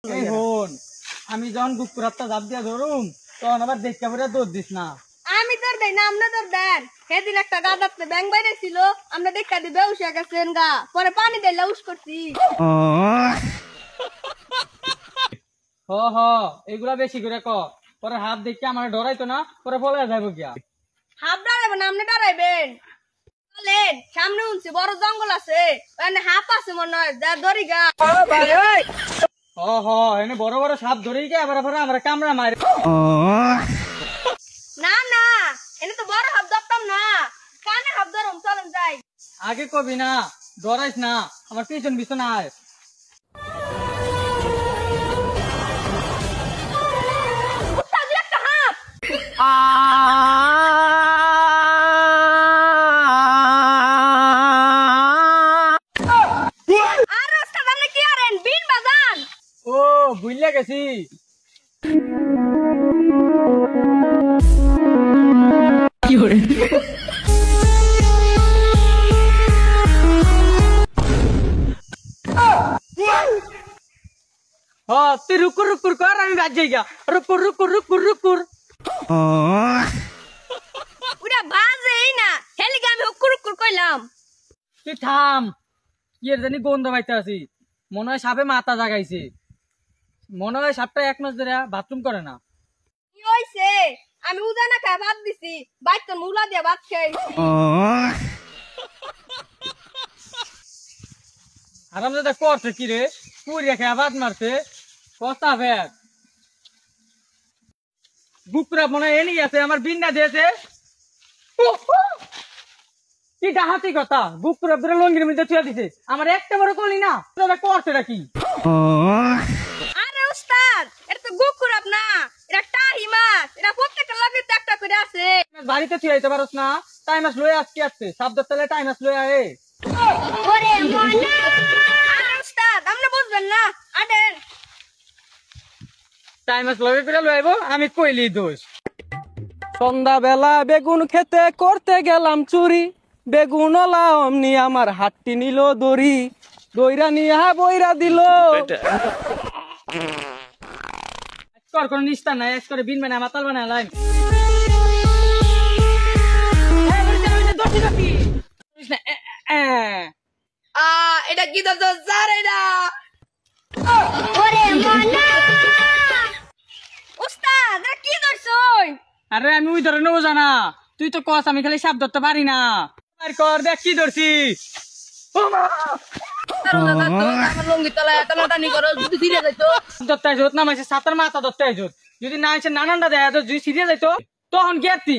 হন আমি যখন গুপুরাতটা জাপ দিয়া ধরুম তখন আবার দেখতে পরে দৌড় দিস না। আমি তোর দেই না, আমরা তোর দেন। সেদিন একটা গাদাতে ব্যাং বাইরে ছিল, আমরা দেখা দিবে উসে গেছেন গা, পরে পানি দিলে উস করছি। হ হ এগুলা বেশি করে ক, পরে হাত দেখে আমার ডরাইতো না, পরে পলে যাইব গিয়া। হাফ ডারাইবেন, আপনি ডারাইবেন। চলেন, সামনে উনছে বড় জঙ্গল আছে, ওখানে হাফ আছে মনে হয়, যা ধরি গা। হ হ এনে বড় বড় সাপ ধরেই গে, এবার পরে আমরা কামড়া মারি। না না, এনে তো বড় হাফ ধরতাম না, কানে হাফ ধরম। চলেন যাই। আগে কবি না, ডরাইস না, আমার পিছন পিছন আয়। উস্তাদ একটা হাফ। আর উস্তাদ আপনি কি করেন? বিন বাজান। ও ভুইলা গেছি। কি হরে তুই রুকুর রুকুর কর, আমি বাজ যাই গা। রুকুর রুকুর রুকুর রুকুর। ওটা বাজেই না, হেলিকে আমি হুকুর হুকুর কইলাম। তুই থাম, কি এর জানি গন্ধ পাইতে আছি। মনে হয় সাপে মাথা জাগাইছে। মনে হয় সাপটা এক মাস ধরে বাথরুম করে না। কি হইছে? আমি উদানা খাই ভাত দিছি, বাইতন মুলা দিয়ে ভাত খাইছি। আরাম দাদা করছে কি রে, পুরি রেখে ভাত মারছে। কস্তা ফের বুকরা মনে হয় এনে গেছে, আমার বিন্না দিয়েছে। কি ডাহাতি কথা, বুকরা পুরো লঙ্গির মধ্যে ছুঁয়া দিছে, আমার একটা বড় কলি না। দাদা করছে কি? আরে উস্তাদ, এটা তো গুকুরাপ না, এটা টাহি মাছ। এটা প্রত্যেকটা লাগে একটা করে আছে। বাড়িতে ছুঁয়াইতে পারস না? টাইম মাস লয়ে আজকে আসছে, সাপ ধরতে টাইম মাস লয়ে আয়ে। ওরে মনা, আরে উস্তাদ আপনি বুঝবেন না, আদেন। টাইম মাস লগে করে লয়ে আইবো, আমি কইলি দোষ। সন্ধ্যা বেলা বেগুন খেতে করতে গেলাম চুরি, বেগুন ওলা অমনি আমার হাতটি নিল দড়ি, দইরা নিয়া বইরা দিল। কর কোন নিস্তার নাই, এক করে বিন বানায় মাতাল বানায় লাইন। এটা কি দরজ জারে না। ওরে মনা, উস্তাদ এটা কি দরছই? আরে আমি ওই ধরে নেবো জানা, তুই তো কস আমি খালি সাপ ধরতে পারি না। কর দেখ কি ধরছি। সাতার মাথা ধরতে আইজত, যদি না এসে নানানটা দেয়, যদি সিরিয়াস যাইতো তখন গেছি।